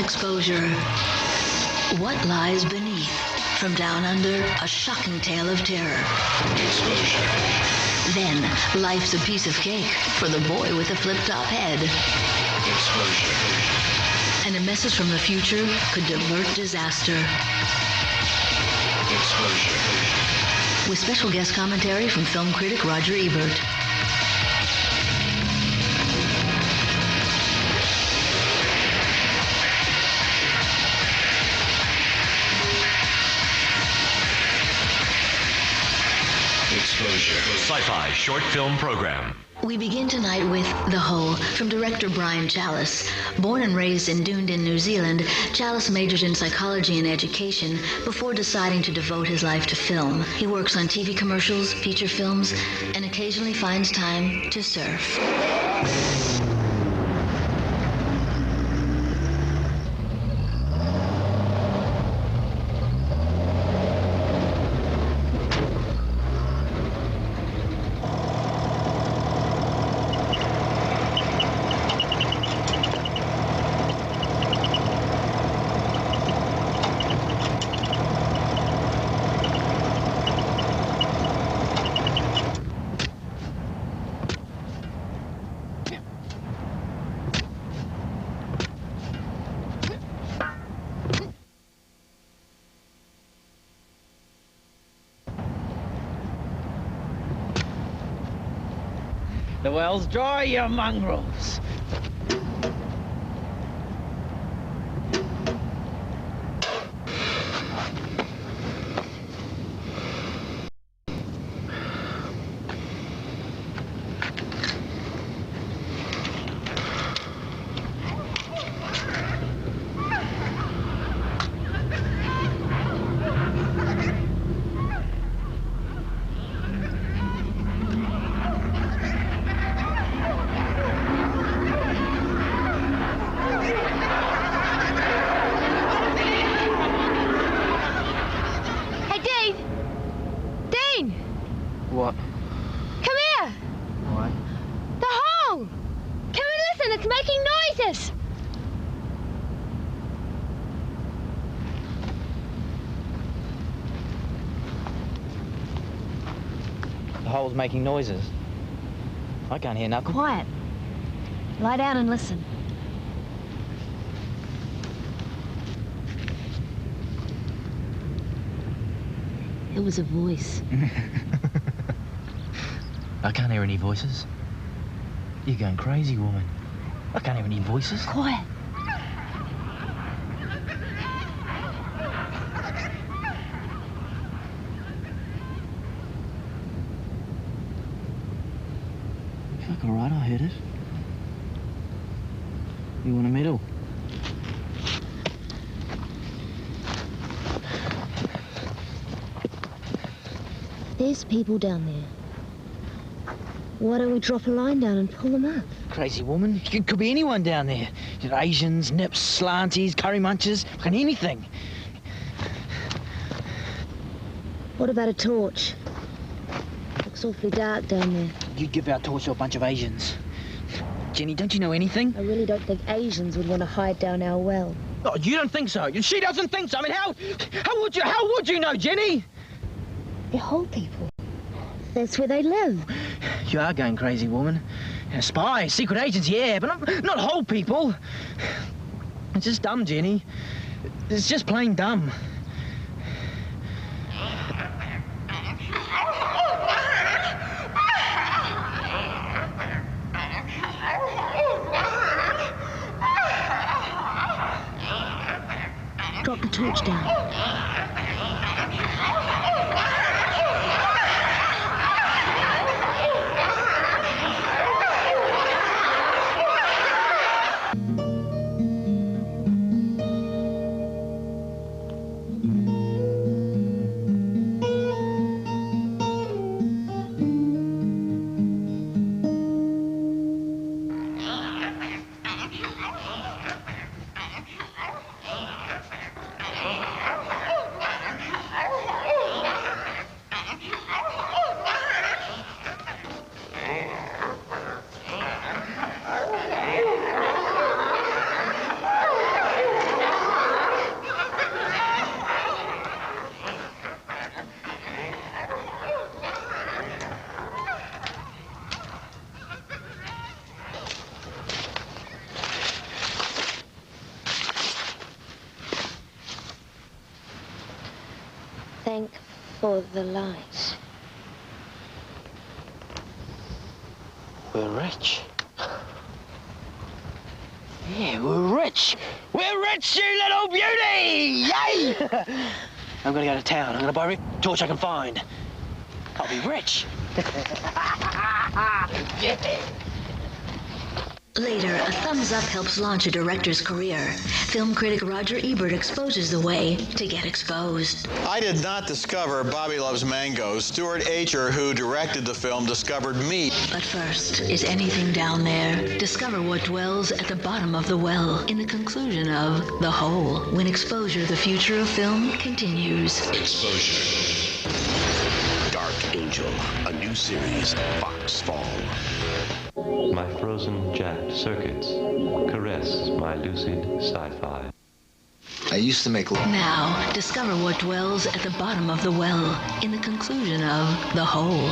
exposure. What lies beneath? From down under, a shocking tale of terror. Exposure. Then, life's a piece of cake for the boy with the flip-top head. Exposure. And a message from the future could divert disaster. Exposure. With special guest commentary from film critic Roger Ebert. Exposure. Sci-Fi short film program. We begin tonight with The Hole from director Brian Challis. Born and raised in Dunedin, New Zealand, Challis majored in psychology and education before deciding to devote his life to film. He works on TV commercials, feature films, and occasionally finds time to surf. The well's dry, you mongrels. What? Come here! What? The hole! Come and listen, it's making noises! The hole's making noises. I can't hear nothing. Quiet. Lie down and listen. It was a voice. I can't hear any voices. You're going crazy, woman. I can't hear any voices. Quiet. Fuck, all right, I heard it. You want a medal? There's people down there. Why don't we drop a line down and pull them up? Crazy woman. Could be anyone down there. You know, Asians, nips, slanties, curry munchers, fucking anything. What about a torch? Looks awfully dark down there. You'd give our torch to a bunch of Asians. Jenny, don't you know anything? I really don't think Asians would want to hide down our well. Oh, you don't think so? She doesn't think so. I mean, how would you know, Jenny? They're whole people. That's where they live. You are going crazy, woman. Spies, secret agents, yeah, but not whole people. It's just dumb, Jenny. It's just plain dumb. Drop the torch down. for the light. We're rich. Yeah, we're rich. We're rich, you little beauty! Yay! I'm gonna go to town. I'm gonna buy every torch I can find. I'll be rich. Yeah. Later, a thumbs up helps launch a director's career. Film critic Roger Ebert exposes the way to get exposed. I did not discover Bobby Loves Mangoes. Stuart Acher, who directed the film, discovered me. But first, is anything down there? Discover what dwells at the bottom of the well in the conclusion of The Hole. When Exposure, the future of film, continues. Exposure. Dark Angel, a new series, Fox Fall. My frozen jacked circuits caress my lucid sci-fi. I used to make love. Now, discover what dwells at the bottom of the well in the conclusion of The Hole.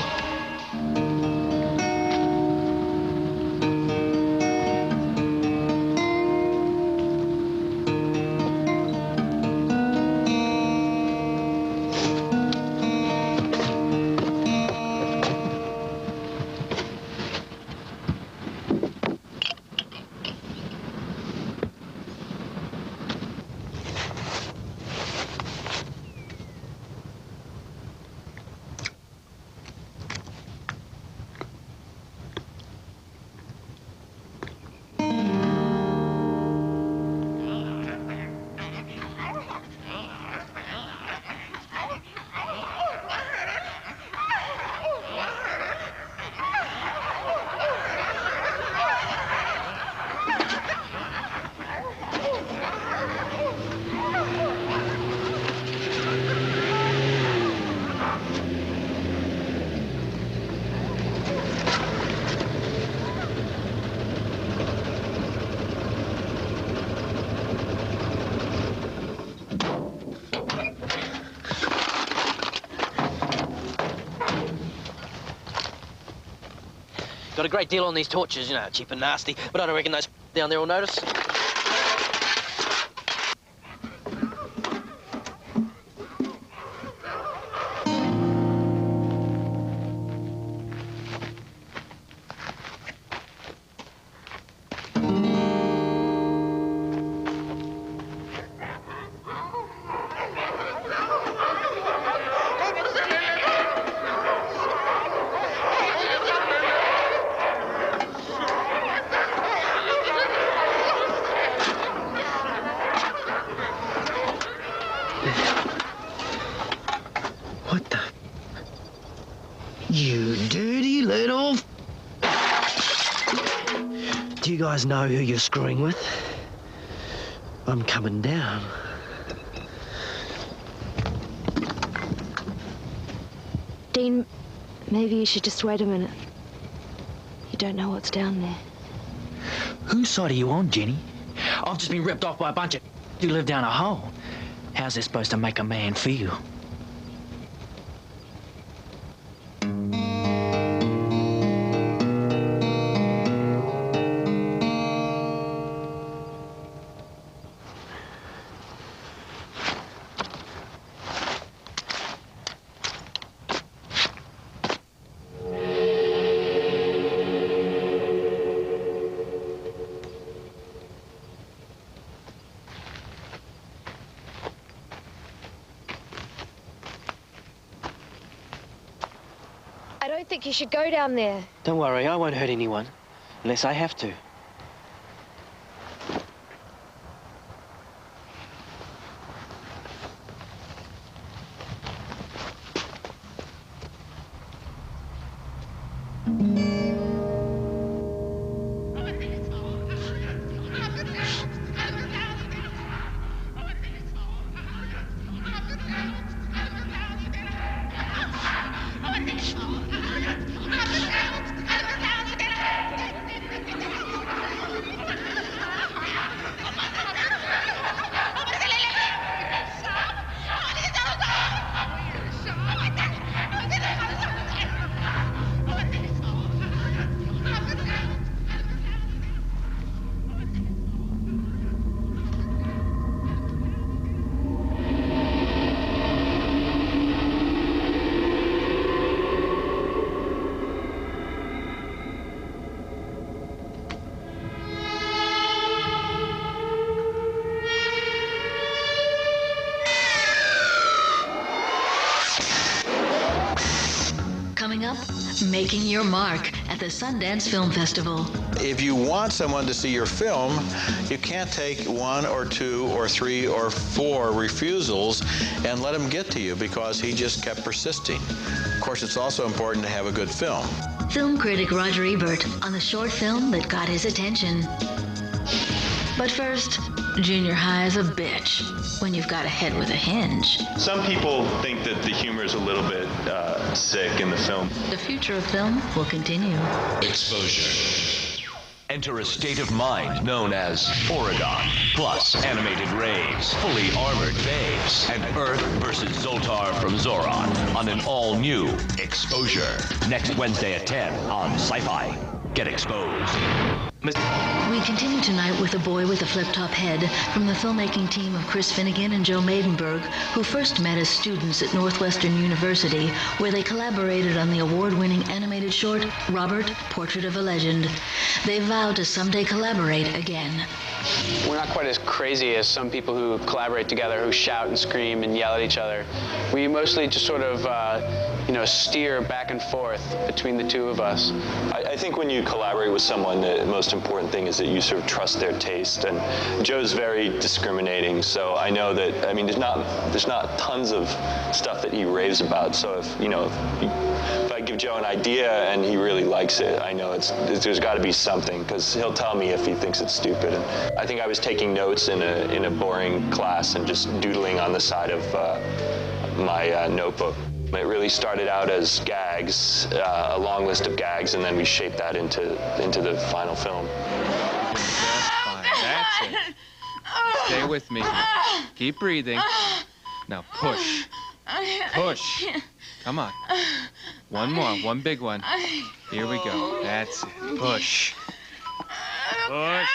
Got a great deal on these torches, you know, cheap and nasty, but I don't reckon those down there will notice. What the? You dirty little... Do you guys know who you're screwing with? I'm coming down. Dean, maybe you should just wait a minute. You don't know what's down there. Whose side are you on, Jenny? I've just been ripped off by a bunch of who live down a hole. How's this supposed to make a man feel? I don't think you should go down there. Don't worry, I won't hurt anyone. Unless I have to. Coming up, making your mark at the Sundance Film Festival. If you want someone to see your film, you can't take 1 or 2 or 3 or 4 refusals and let him get to you because he just kept persisting. Of course, it's also important to have a good film. Film critic Roger Ebert on the short film that got his attention. But first, junior high is a bitch when you've got a head with a hinge. Some people think that the humor is a little bit sick in the film. The future of film will continue. Exposure. Enter a state of mind known as Oregon, plus animated raves, fully armored babes, and Earth versus Zoltar from Zoron on an all-new Exposure. Next Wednesday at 10 on Sci-Fi. Get exposed. We continue tonight with A Boy with a Flip-Top Head from the filmmaking team of Chris Finnegan and Joe Maidenberg, who first met as students at Northwestern University, where they collaborated on the award-winning animated short, Robert, Portrait of a Legend. They vowed to someday collaborate again. We're not quite as crazy as some people who collaborate together, who shout and scream and yell at each other. We mostly just sort of, steer back and forth between the two of us. I think when you collaborate with someone, the most important thing is that you sort of trust their taste. And Joe's very discriminating, so I know that, there's not tons of stuff that he raves about. So if I give Joe an idea and he really likes it, I know there's got to be something, because he'll tell me if he thinks it's stupid. And I think I was taking notes in a boring class and just doodling on the side of my notebook. It really started out as gags, a long list of gags, and then we shaped that into the final film. Just fine. That's it. Stay with me. Keep breathing. Now push. Push. Come on. One more. One big one. Here we go. That's it. Push. Push.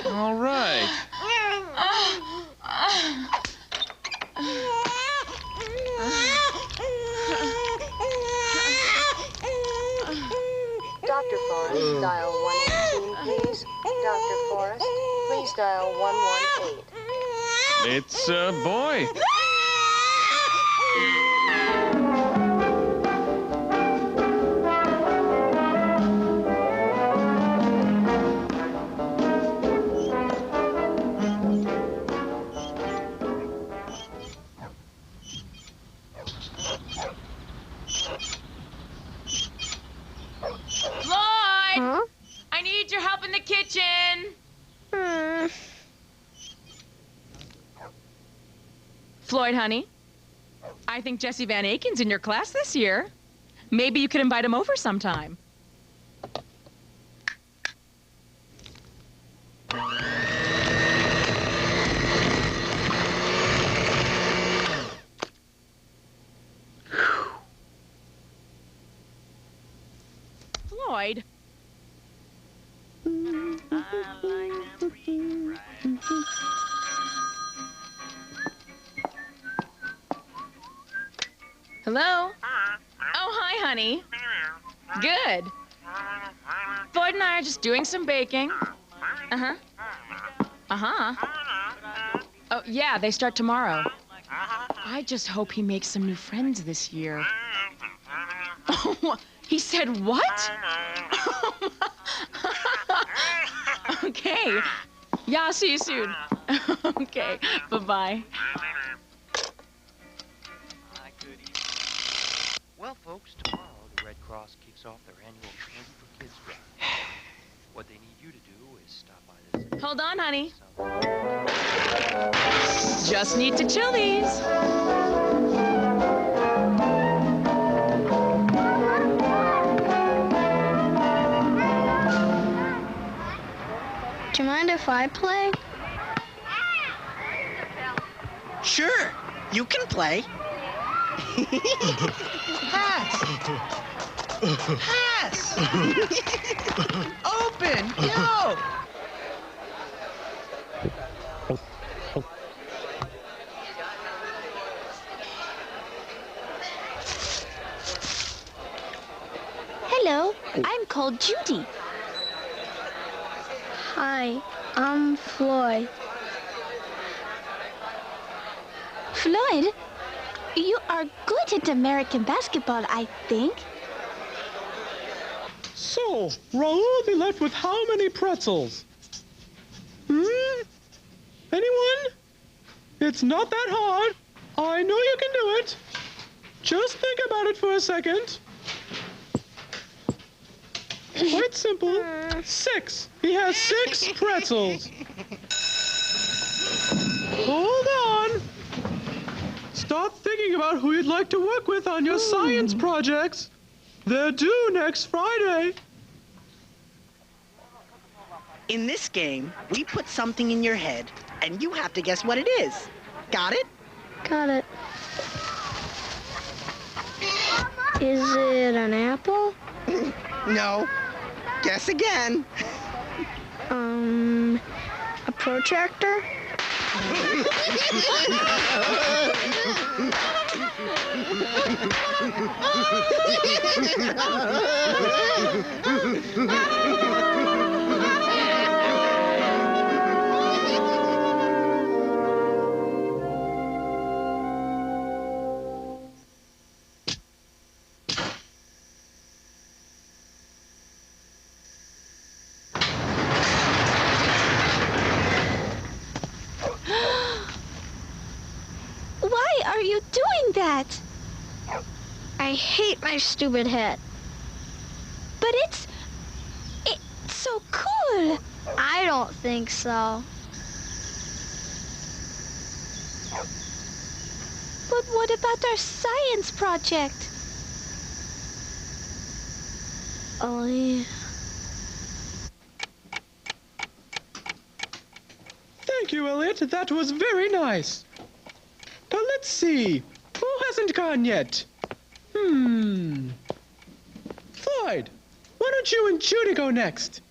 All right. Dr. Forrest, dial 118, please. Dr. Forrest, please dial 118. It's a boy. I need your help in the kitchen. Floyd, honey, I think Jesse Van Aken's in your class this year. Maybe you could invite him over sometime. Floyd. Hello? Oh, hi, honey. Good. Floyd and I are just doing some baking. Uh-huh. Uh-huh. Oh, yeah, they start tomorrow. I just hope he makes some new friends this year. Oh, he said what? Okay. Yeah, I'll see you soon. Okay, bye-bye. Well, folks, tomorrow the Red Cross kicks off their annual Candy for Kids drive. What they need you to do is stop by this... Hold on, honey. Just need to chill these. Do you mind if I play? Sure, you can play. Pass! Pass! Open! Go! Hello, I'm called Judy. Hi, I'm Floyd. Floyd? You are good at American basketball, I think. So, Raoul will be left with how many pretzels? Anyone? It's not that hard. I know you can do it. Just think about it for a second. Quite simple. 6. He has 6 pretzels. Hold on. Stop thinking about who you'd like to work with on your science projects. They're due next Friday. In this game, we put something in your head, and you have to guess what it is. Got it? Got it. Is it an apple? No. Guess again. A protractor? Why are you doing that? I hate my stupid head. But it's so cool. I don't think so. But what about our science project? Ollie. Thank you, Elliot. That was very nice. Now let's see. Who hasn't gone yet? Floyd, why don't you and Judy go next?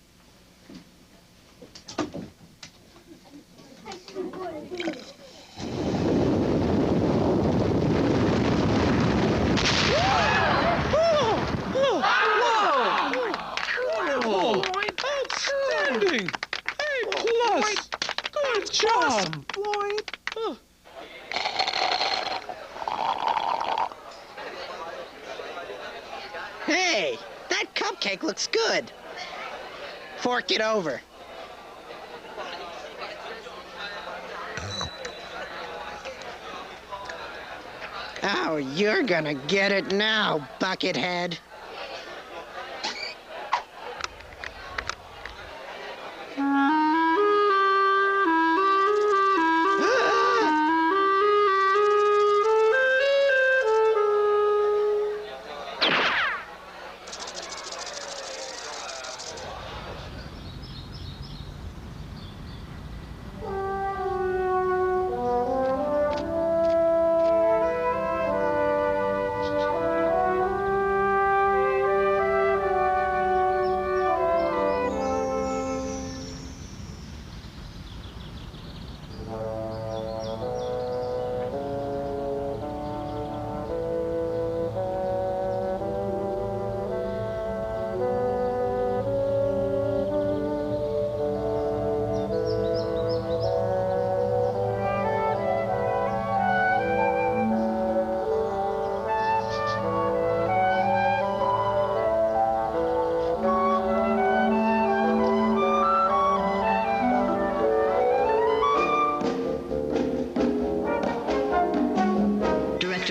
Outstanding! A+. Good job, Floyd. Hey, that cupcake looks good. Fork it over. Oh, you're gonna get it now, Buckethead.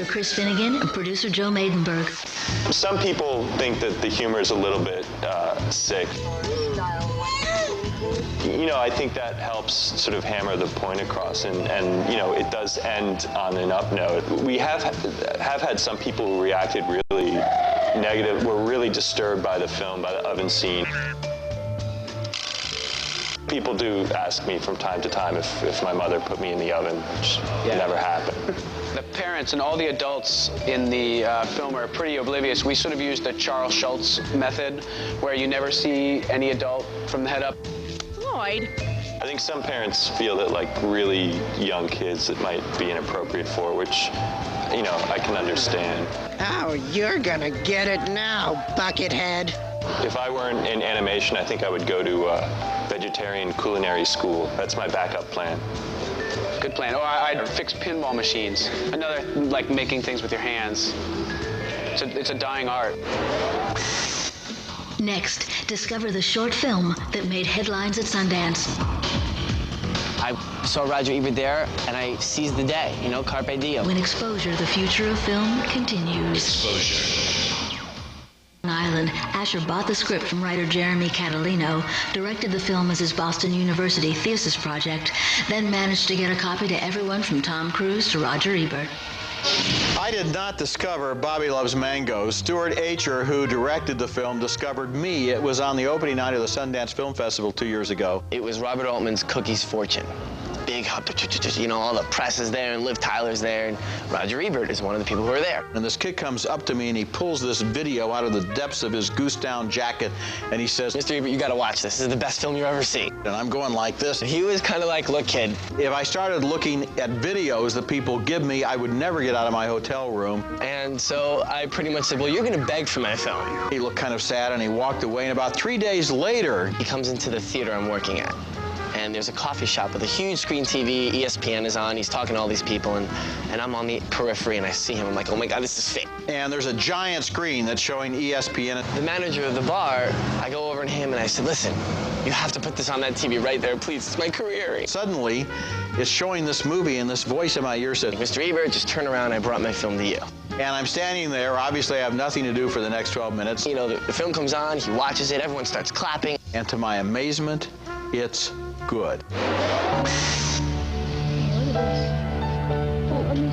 Chris Finnegan and producer Joe Maidenberg. Some people think that the humor is a little bit sick. You know, I think that helps sort of hammer the point across, and you know, it does end on an up note. We have had some people who reacted really negative, were really disturbed by the film, by the oven scene. People do ask me from time to time if my mother put me in the oven, which never happened. The parents and all the adults in the film are pretty oblivious. We sort of use the Charles Schultz method, where you never see any adult from the head up. Floyd. I think some parents feel that like really young kids it might be inappropriate for, which, you know, I can understand. Oh, you're gonna get it now, Buckethead. If I weren't in animation, I think I would go to vegetarian culinary school. That's my backup plan. Good plan. Or I'd fix pinball machines. Another, like making things with your hands. It's a dying art. Next, discover the short film that made headlines at Sundance. I saw Roger Ebert there, and I seized the day, you know, carpe diem. When exposure, the future of film continues. Exposure. On Island, Asher bought the script from writer Jeremy Catalino, directed the film as his Boston University thesis project, then managed to get a copy to everyone from Tom Cruise to Roger Ebert. I did not discover Bobby Loves Mangoes. Stuart Acher, who directed the film, discovered me. It was on the opening night of the Sundance Film Festival 2 years ago. It was Robert Altman's Cookie's Fortune. Big hub, you know, all the press is there, and Liv Tyler's there, and Roger Ebert is one of the people who are there. And this kid comes up to me, and he pulls this video out of the depths of his goose-down jacket, and he says, Mr. Ebert, you gotta watch this. This is the best film you've ever seen. And I'm going like this. He was kind of like, look, kid. If I started looking at videos that people give me, I would never get out of my hotel room. And so I pretty much said, well, you're gonna beg for my film. He looked kind of sad, and he walked away, and about 3 days later, he comes into the theater I'm working at. And there's a coffee shop with a huge screen TV, ESPN is on, he's talking to all these people, and I'm on the periphery, and I see him, I'm like, oh my God, this is fake. And there's a giant screen that's showing ESPN. The manager of the bar, I go over to him, and I said, listen, you have to put this on that TV right there, please, it's my career. Suddenly, it's showing this movie, and this voice in my ear said, Mr. Ebert, just turn around, I brought my film to you. And I'm standing there, obviously I have nothing to do for the next 12 minutes. You know, the film comes on, he watches it, everyone starts clapping. And to my amazement, it's good.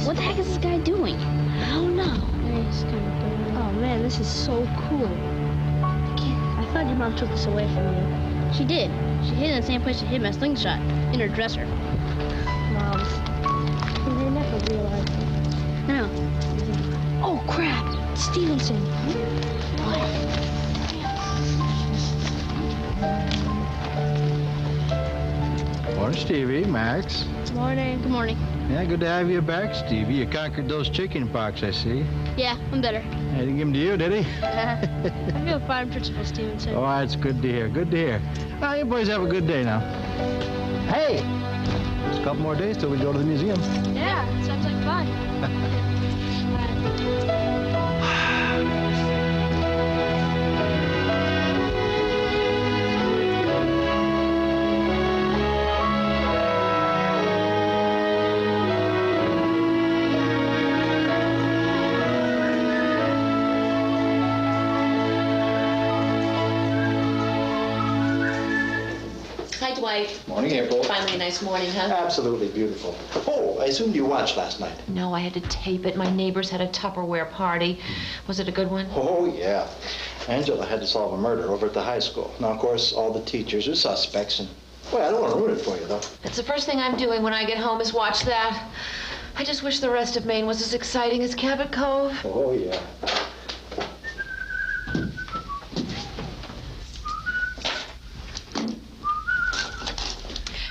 What the heck is this guy doing? I don't know. Oh man, this is so cool. I thought your mom took this away from you. She did. She hid it in the same place she hid my slingshot, in her dresser. Moms. They never realized it. No. Oh crap! Stevenson. What? Morning, Stevie, Max. Morning. Good morning. Yeah, good to have you back, Stevie. You conquered those chicken pox, I see. Yeah, I'm better. He didn't give them to you, did he? I feel fine, Principal Stevenson. Oh, that's good to hear. Good to hear. Well, you boys have a good day now. Hey! Just a couple more days till we go to the museum. Yeah, sounds like fun. Hi, Dwight. Morning, April. Finally a nice morning, huh? Absolutely beautiful. Oh, I assumed you watched last night. No, I had to tape it. My neighbors had a Tupperware party. Was it a good one? Oh, yeah. Angela had to solve a murder over at the high school. Now, of course, all the teachers are suspects, and, well, I don't want to ruin it for you, though. That's the first thing I'm doing when I get home is watch that. I just wish the rest of Maine was as exciting as Cabot Cove. Oh, yeah.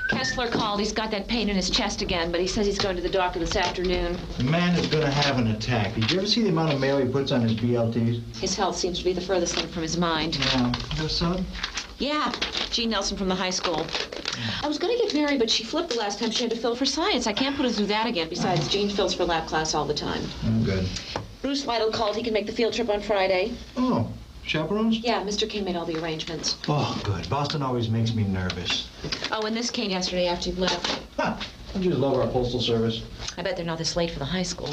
Kessler called. He's got that pain in his chest again, but he says he's going to the doctor this afternoon. The man is going to have an attack. Did you ever see the amount of mail he puts on his BLTs? His health seems to be the furthest thing from his mind. Yeah. Your son? Yeah, Jean Nelson from the high school. I was going to get married, but she flipped the last time she had to fill for science. I can't put her through that again. Besides, Jean fills for lab class all the time. Oh, good. Bruce Lytle called. He can make the field trip on Friday. Oh, chaperones? Yeah, Mr. King made all the arrangements. Oh, good. Boston always makes me nervous. Oh, and this came yesterday after you left. Huh. Don't you just love our postal service? I bet they're not this late for the high school.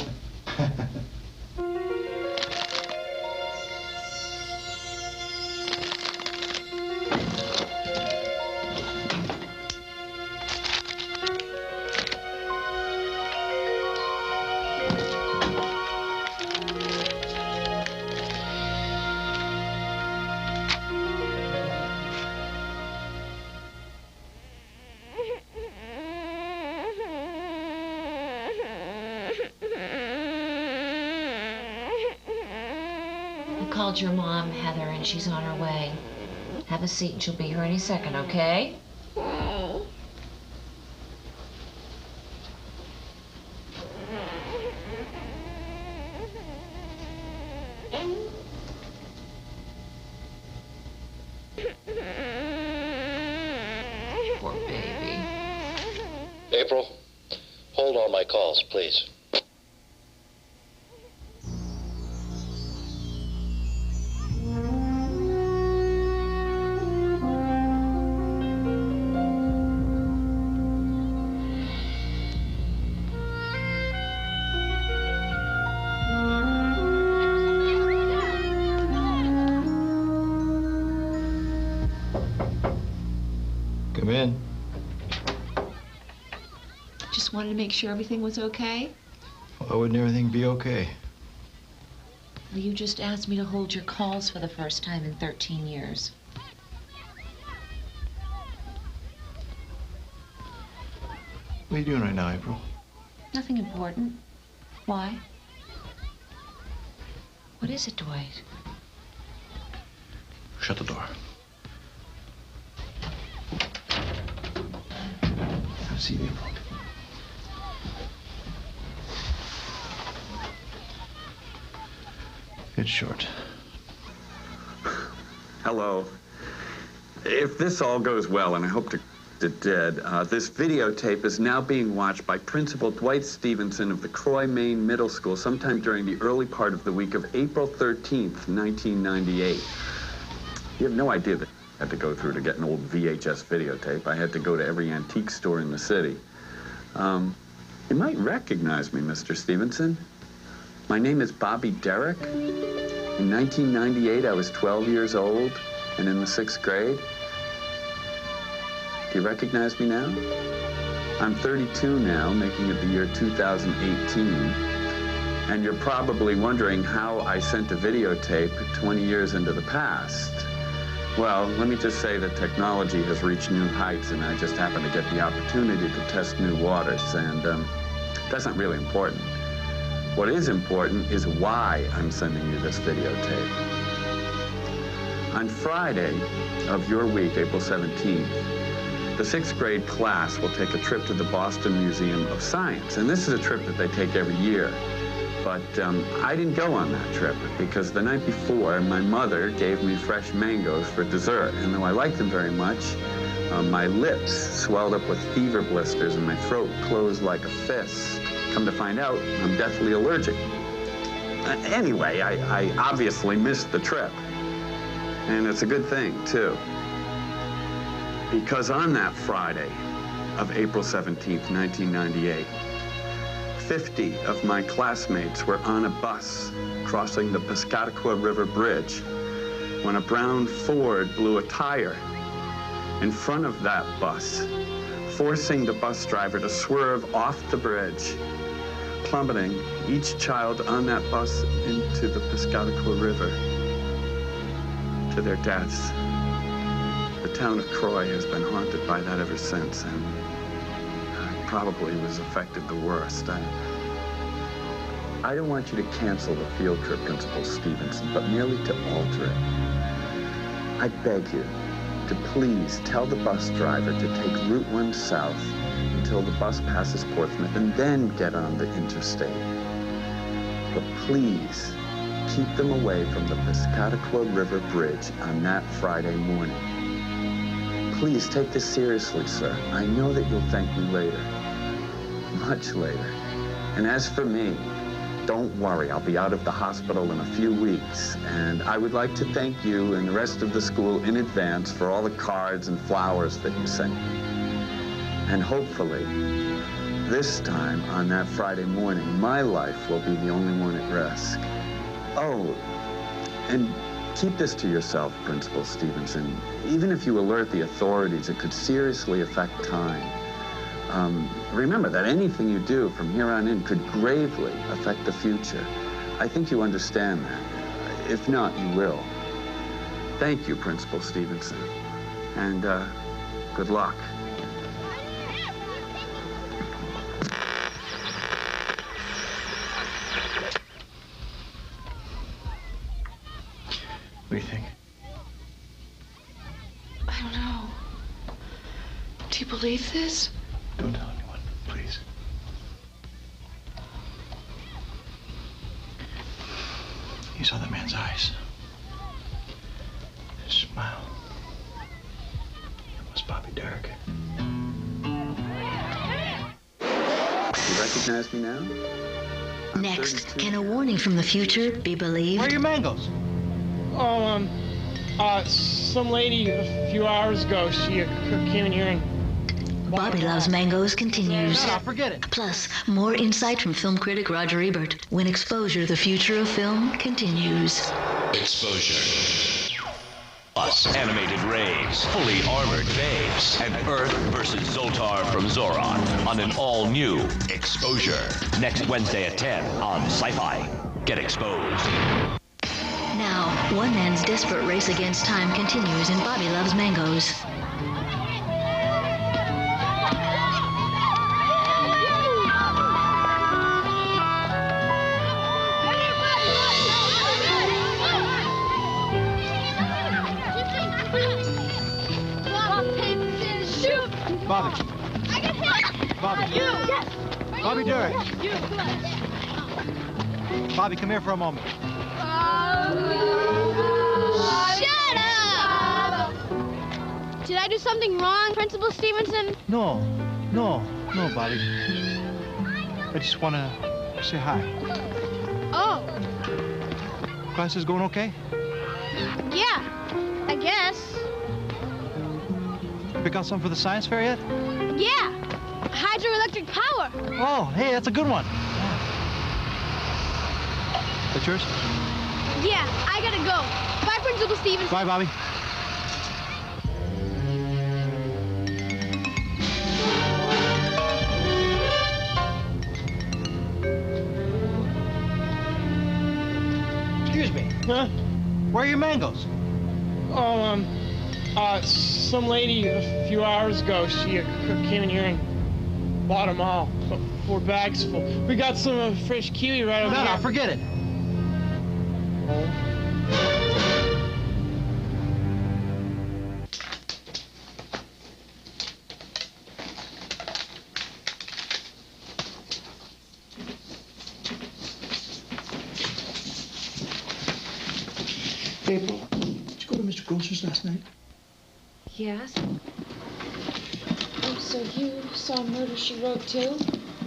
Called your mom, Heather, and she's on her way. Have a seat and she'll be here any second, okay? April, all my calls, please. Come in. Just wanted to make sure everything was okay. Why wouldn't everything be okay? Well, you just asked me to hold your calls for the first time in 13 years. What are you doing right now, April? Nothing important. Why? What is it, Dwight? Shut the door. Have a seat, April. It's short. Hello. If this all goes well, and I hope it did, this videotape is now being watched by Principal Dwight Stevenson of the Croy, Maine Middle School sometime during the early part of the week of April 13th, 1998. You have no idea that I had to go through to get an old VHS videotape. I had to go to every antique store in the city. You might recognize me, Mr. Stevenson. My name is Bobby Derrick. In 1998, I was 12 years old and in the 6th grade. Do you recognize me now? I'm 32 now, making it the year 2018. And you're probably wondering how I sent a videotape 20 years into the past. Well, let me just say that technology has reached new heights, and I just happened to get the opportunity to test new waters, and that's not really important. What is important is why I'm sending you this videotape. On Friday of your week, April 17th, the 6th grade class will take a trip to the Boston Museum of Science. And this is a trip that they take every year. But I didn't go on that trip because the night before, my mother gave me fresh mangoes for dessert. And though I liked them very much, my lips swelled up with fever blisters and my throat closed like a fist. Come to find out, I'm deathly allergic. Anyway, I obviously missed the trip. And it's a good thing, too. Because on that Friday of April 17th, 1998, 50 of my classmates were on a bus crossing the Piscataqua River Bridge when a brown Ford blew a tire in front of that bus, forcing the bus driver to swerve off the bridge, plummeting each child on that bus into the Piscataqua River to their deaths. The town of Croy has been haunted by that ever since, and probably was affected the worst. I don't want you to cancel the field trip, Principal Stevenson, but merely to alter it. I beg you to please tell the bus driver to take Route 1 south until the bus passes Portsmouth and then get on the interstate. But please keep them away from the Piscataqua River Bridge on that Friday morning. Please take this seriously, sir. I know that you'll thank me later. Much later. And as for me, don't worry, I'll be out of the hospital in a few weeks. And I would like to thank you and the rest of the school in advance for all the cards and flowers that you sent me. And hopefully, this time on that Friday morning, my life will be the only one at risk. Oh, and keep this to yourself, Principal Stevenson. Even if you alert the authorities, it could seriously affect time. Remember that anything you do from here on in could gravely affect the future. I think you understand that. If not, you will. Thank you, Principal Stevenson. And good luck. What do you think? I don't know. Do you believe this? Don't tell anyone, please. You saw that man's eyes. His smile. It was Bobby Derrick. You recognize me now? Next, can a warning from the future be believed? Where are your mangoes? Oh, some lady a few hours ago, she came in here and... Bobby Loves Mangoes continues. No, forget it. Plus, more insight from film critic Roger Ebert when Exposure, the Future of Film continues. Exposure. Plus animated raves, fully armored babes, and Earth versus Zoltar from Zoron on an all-new Exposure. Next Wednesday at 10 on Sci-Fi. Get exposed. Now, one man's desperate race against time continues in Bobby Loves Mangoes. Bobby. Bobby. Bobby Derek. Bobby, come here for a moment. Shut up! Did I do something wrong, Principal Stevenson? No, Bobby. I just want to say hi. Oh, Class is going okay? yeah, I guess. Pick out something for the science fair yet? Yeah, hydroelectric power. Oh, hey, that's a good one. That yours? Yeah, I gotta go. Bye, Principal Stevenson. Bye, Bobby. Excuse me. Huh? Where are your mangoes? Oh, some lady a few hours ago, she came in here and bought them all. 4 bags full. We got some fresh kiwi right over here. No, forget it. April, did you go to Mr. Grocer's last night? Yes? Oh, so you saw Murder, She Wrote too?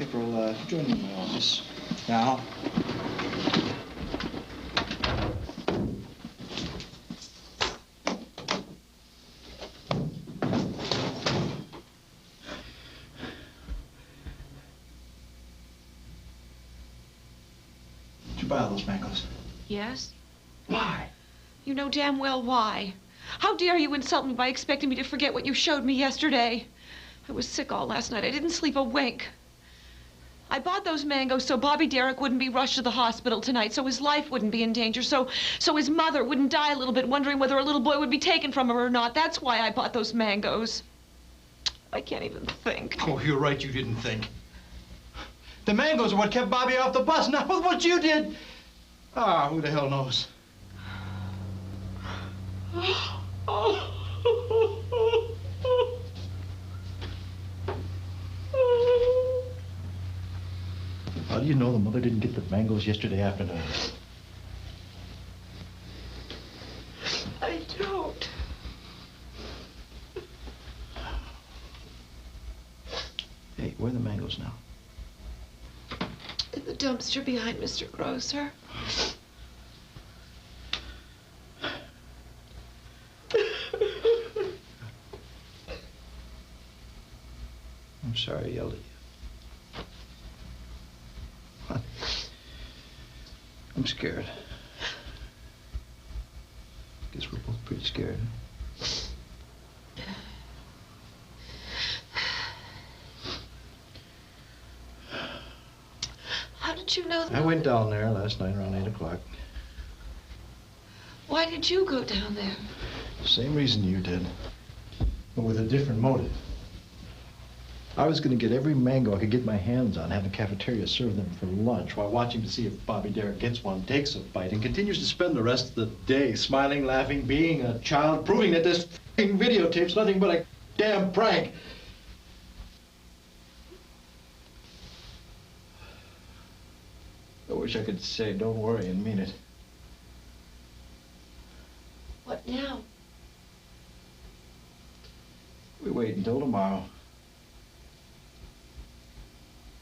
April, join me in my office. Now. Did you buy all those mangoes? Yes? Why? You know damn well why. How dare you insult me by expecting me to forget what you showed me yesterday? I was sick all last night. I didn't sleep a wink. I bought those mangoes so Bobby Derek wouldn't be rushed to the hospital tonight, so his life wouldn't be in danger, so his mother wouldn't die a little bit wondering whether a little boy would be taken from her or not. That's why I bought those mangoes. I can't even think. Oh, you're right, you didn't think. The mangoes are what kept Bobby off the bus, not with what you did. Ah, who the hell knows? How do you know the mother didn't get the mangoes yesterday afternoon? I don't. Hey, where are the mangoes now? In the dumpster behind Mr. Grocer. I'm sorry I yelled at you. Honey, I'm scared. Guess we're both pretty scared. How did you know that? I went down there last night around 8 o'clock. Why did you go down there? Same reason you did, but with a different motive. I was going to get every mango I could get my hands on, have the cafeteria serve them for lunch while watching to see if Bobby Derek gets one, takes a bite, and continues to spend the rest of the day smiling, laughing, being a child, proving that this f***ing videotape's nothing but a damn prank. I wish I could say, don't worry, and mean it. What now? We wait until tomorrow.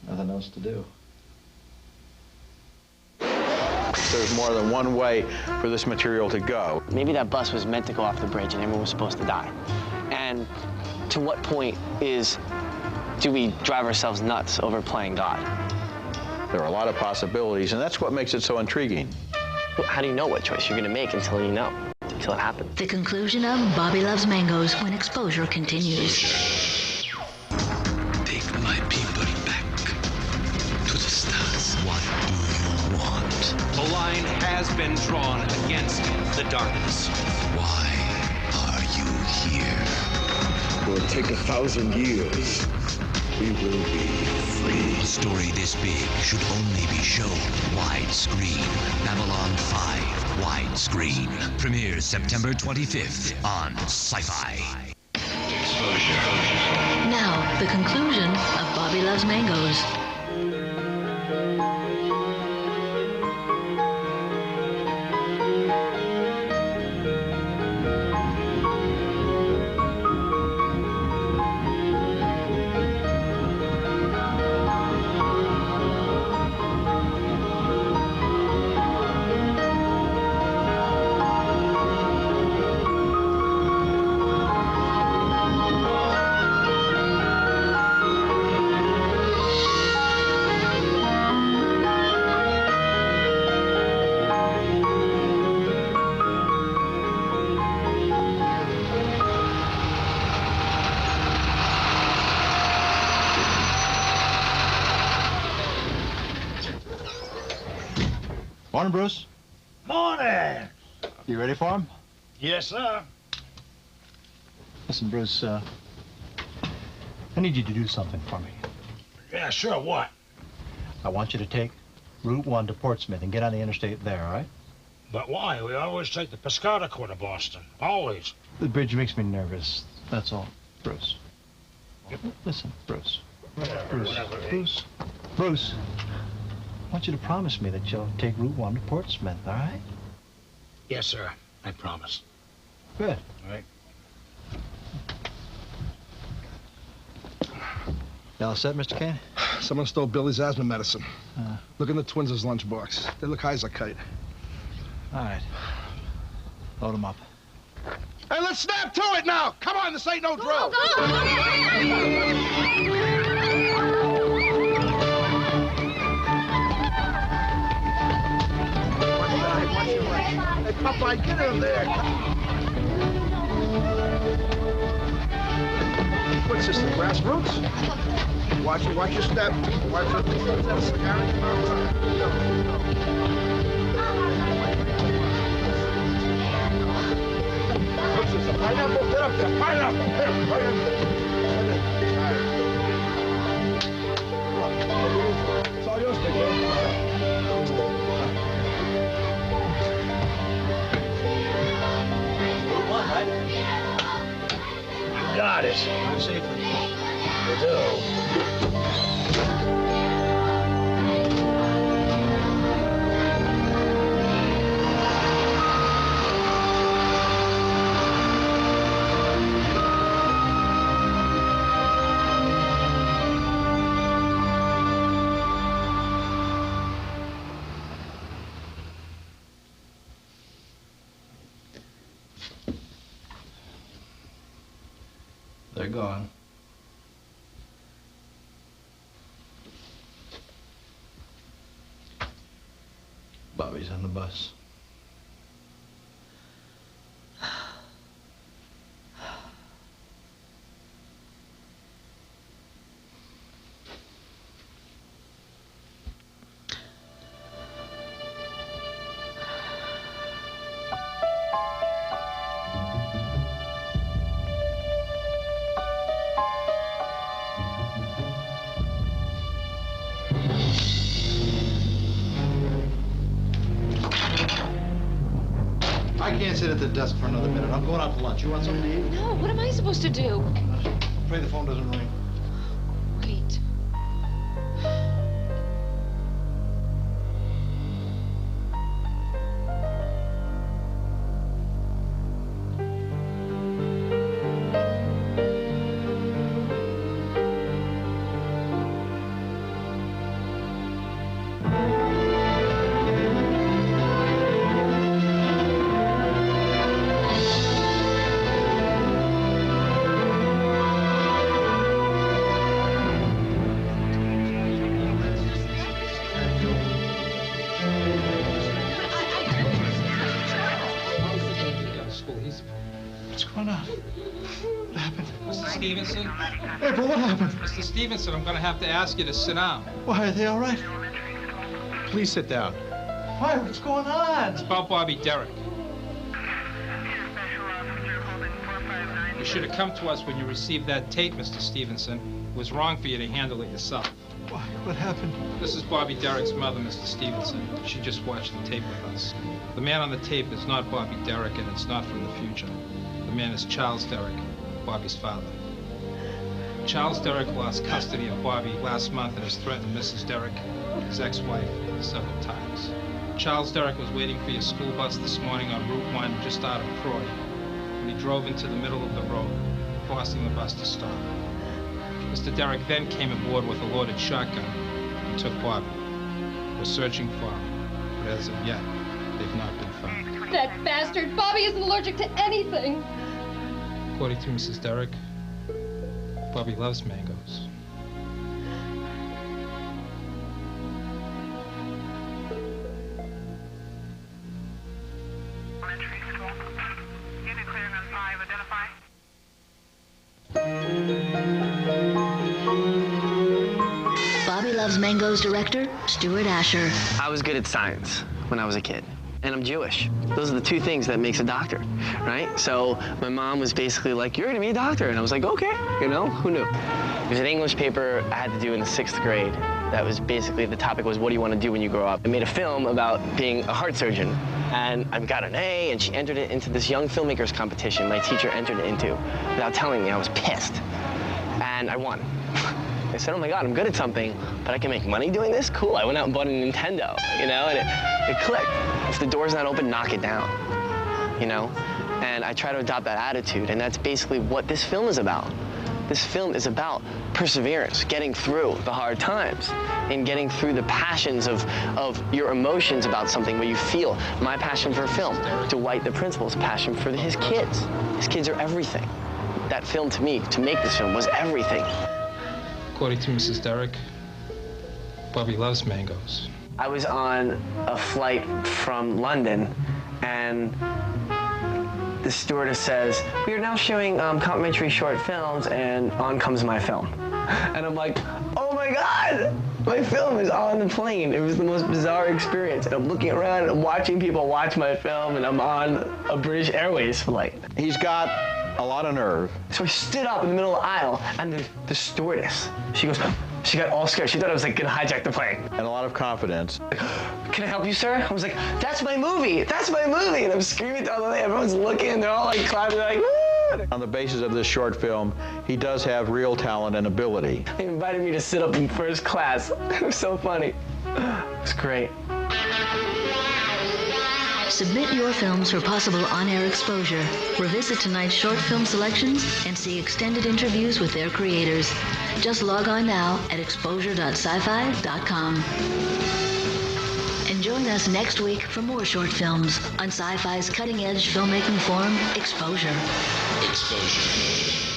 Nothing else to do. There's more than one way for this material to go. Maybe that bus was meant to go off the bridge and everyone was supposed to die. And to what point do we drive ourselves nuts over playing God? There are a lot of possibilities, and that's what makes it so intriguing. Well, how do you know what choice you're going to make until you know, until it happens? The conclusion of Bobby Loves Mangoes when exposure continues. Take my people back to the stars. What do you want? The line has been drawn against the darkness. Why are you here? It will take 1,000 years. We will be free. A story this big should only be shown widescreen. Babylon 5 widescreen premieres September 25th on Sci-Fi. Exposure. Now, the conclusion of Bobby Loves Mangoes. Morning, Bruce. Morning. You ready for him? Yes, sir. Listen, Bruce, I need you to do something for me. Yeah, sure. What? I want you to take Route 1 to Portsmouth and get on the interstate there, all right? But why? We always take the Piscataqua to Boston. Always. The bridge makes me nervous. That's all, Bruce. Listen, Bruce. Bruce. I want you to promise me that you'll take Route 1 to Portsmouth, all right? Yes, sir. I promise. Good. All right. You all set, Mr. Kane? Someone stole Billy's asthma medicine. Look in the twins' lunchbox. They look high as a kite. All right. Load them up. Hey, let's snap to it now! Come on, this ain't no drill! Hey, Popeye, get in there! What's this, the grassroots? Watch your step. Watch your What's this, a pineapple? Get up there, pineapple! Here, right in there. It's all yours, big man. Got it. Safely. You do. They're gone. Bobby's on the bus. I can't sit at the desk for another minute. I'm going out to lunch. You want something to eat? No, what am I supposed to do? Pray the phone doesn't ring. Wait. going on? What happened? Mr. Stevenson? April, what happened? Mr. Stevenson, I'm going to have to ask you to sit down. Why, are they all right? Please sit down. Why, what's going on? It's about Bobby Derrick. You should have come to us when you received that tape, Mr. Stevenson. It was wrong for you to handle it yourself. Why, what happened? This is Bobby Derrick's mother, Mr. Stevenson. She just watched the tape with us. The man on the tape is not Bobby Derrick, and it's not from the future. The man is Charles Derrick, Bobby's father. Charles Derrick lost custody of Bobby last month and has threatened Mrs. Derrick, his ex-wife, several times. Charles Derrick was waiting for your school bus this morning on Route 1 just out of Croy when he drove into the middle of the road, forcing the bus to stop. Mr. Derrick then came aboard with a loaded shotgun and took Bobby. We're searching for him, but as of yet, they've not been found. That bastard! Bobby isn't allergic to anything! According to Mrs. Derrick, Bobby loves mangoes. Bobby Loves Mangoes director, Stuart Asher. I was good at science when I was a kid. And I'm Jewish. Those are the two things that makes a doctor, right? So my mom was basically like, you're gonna be a doctor. And I was like, okay, you know, who knew? It was an English paper I had to do in the 6th grade. That was basically, the topic was, what do you want to do when you grow up? I made a film about being a heart surgeon. And I got an A, and she entered it into this young filmmakers competition my teacher entered it into without telling me. I was pissed. And I won. I said, oh my God, I'm good at something, but I can make money doing this? Cool. I went out and bought a Nintendo, you know, and it clicked. If the door's not open, knock it down, you know? And I try to adopt that attitude, and that's basically what this film is about. This film is about perseverance, getting through the hard times, and getting through the passions of your emotions about something where you feel. My passion for film, Dwight the principal's passion for his kids. His kids are everything. That film, to me, to make this film, was everything. According to Mrs. Derrick, Bobby loves mangoes. I was on a flight from London, and the stewardess says, we are now showing complimentary short films, and on comes my film. And I'm like, oh my God, my film is on the plane. It was the most bizarre experience. And I'm looking around and I'm watching people watch my film, and I'm on a British Airways flight. He's got a lot of nerve. So I stood up in the middle of the aisle, and the stewardess, she got all scared. She thought I was like gonna hijack the plane. And a lot of confidence. Can I help you, sir? I was like, that's my movie, that's my movie. And I'm screaming down the way, everyone's looking, they're all like clapping, they're like, woo! On the basis of this short film, he does have real talent and ability. They invited me to sit up in first class. It was so funny. It was great. Submit your films for possible on-air exposure. Revisit tonight's short film selections and see extended interviews with their creators. Just log on now at exposure.sci-fi.com. And join us next week for more short films on Sci-Fi's cutting-edge filmmaking forum, Exposure. Exposure.